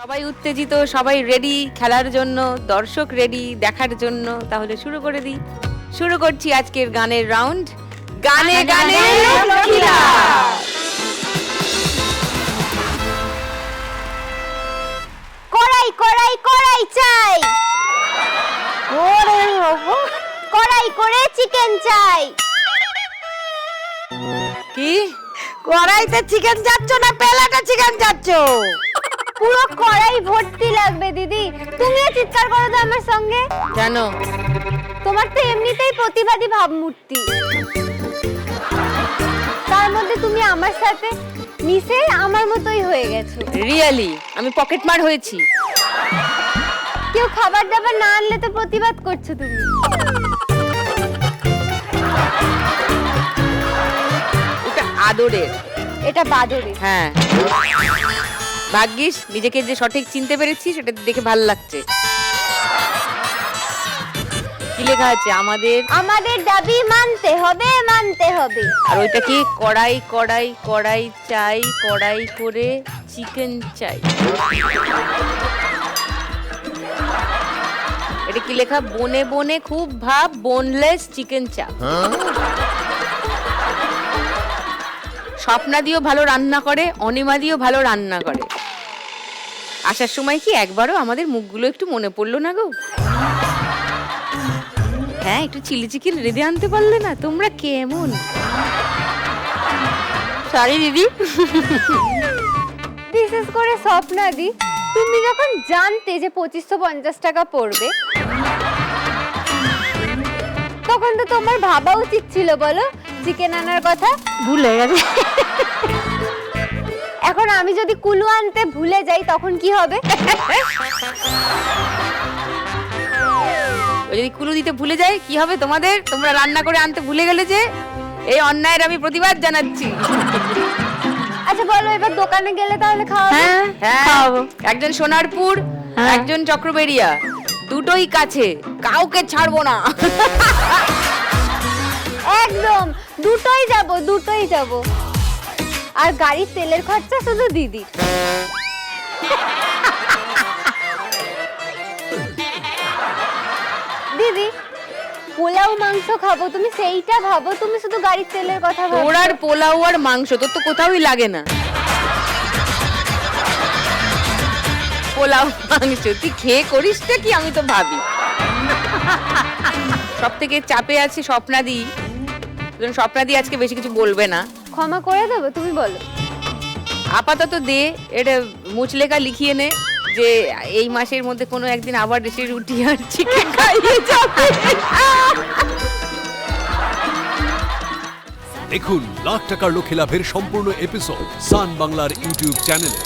সবাই উত্তেজিত, সবাই রেডি খেলার জন্য, দর্শক রেডি দেখার জন্য। তাহলে শুরু করে দিই। শুরু করছি আজকের গানের রাউন্ড, গানে গানে লক্ষ্মীরা। কড়াই কড়াই কড়াই চাই, ওরে বাবা, কড়াই করে চিকেন চাই। কি কড়াইতে চিকেন চাচ্ছ না পেলাটা চিকেন চাচ্ছ? পুরো কড়াই ভর্তি লাগবে দিদি। তুমিও চিৎকার করো তো আমার সঙ্গে। কেন? তোমার তো এমনিতেই প্রতিবাদী ভাবমূর্তি, তার মধ্যে তুমি আমার সাথে মিশে আমার মতোই হয়ে গেছো। রিয়েলি আমি পকেটমার হয়েছি? কেউ খাবার দাবার না আনলে তো প্রতিবাদ করছো তুমি। এটা আদরের, এটা বাদরে। হ্যাঁ। ভাগ্যিস নিজেকে যে সঠিক চিনতে পেরেছি, সেটা দেখে ভালো লাগছে। কি লেখা আছে? আমাদের দাবি মানতে হবে, মানতে হবে। আর ওইটা কি? কড়াই কড়াই কড়াই চাই, কড়াই করে চিকেন চাই। এটা কি লেখা? বনে বনে খুব ভাব, বোনলেস চিকেন চাপ। স্বপ্না দিও ভালো রান্না করে, অনিমা দিও ভালো রান্না করে। আসার সময় কি একবারও আমাদের মুখগুলো একটু মনে পড়লো না গো? হ্যাঁ, একটু চিলি চিকেন রেঁধে আনতে পারলে না? তোমরা কেমন? সরি দিদি। বিশেষ করে স্বপ্না দি, তুমি যখন জানতে যে 2550 টাকা পড়বে, তখন তো তোমার ভাবা উচিত ছিল বলো চিকেন আনার কথা। ভুলে গেছে। এখন আমি যদি কুলু আনতে ভুলে যাই তখন কি হবে? ওই যদি কুলু দিতে ভুলে যায় কি হবে তোমাদের? তোমরা রান্না করে আনতে ভুলে গেলে যে। এই অন্যায়ের আমি প্রতিবাদ জানাচ্ছি। আচ্ছা বলো, এবার দোকানে গেলে তাহলে খাওয়াবে? হ্যাঁ, খাওয়াবো। একজন সোনারপুর, একজন চক্রবেড়িয়া, দুটোই কাছে, কাউকে ছাড়বো না। একদম, দুটোই যাব, দুটোই যাব। আর গাড়ির তেলের খরচা শুধু দিদি। দিদি, পোলাও মাংস খাবো, তুমি সেইটা ভাবো, তুমি শুধু গাড়ির তেলের কথা ভাবো। তোর আর পোলাও আর মাংস তোর তো কোথাওই লাগে না। পোলাও মাংস তুই খেয়ে করিসটা কি? আমি তো ভাবি সব থেকে চাপে আছে স্বপ্নাদি। স্বপ্নাদি আজকে বেশি কিছু বলবে না। ক্ষমা করে দেবো, তুমি বলো। আপাতত দে, এটা মুচলেখা লিখিয়ে নে যে এই মাসের মধ্যে কোনো একদিন আবার দেশে রুটি আর চিকেন খাইয়ে যাবে। দেখুন লাখ টাকার লক্ষ্যে লাভের সম্পূর্ণ এপিসোড সান বাংলার ইউটিউব চ্যানেলে।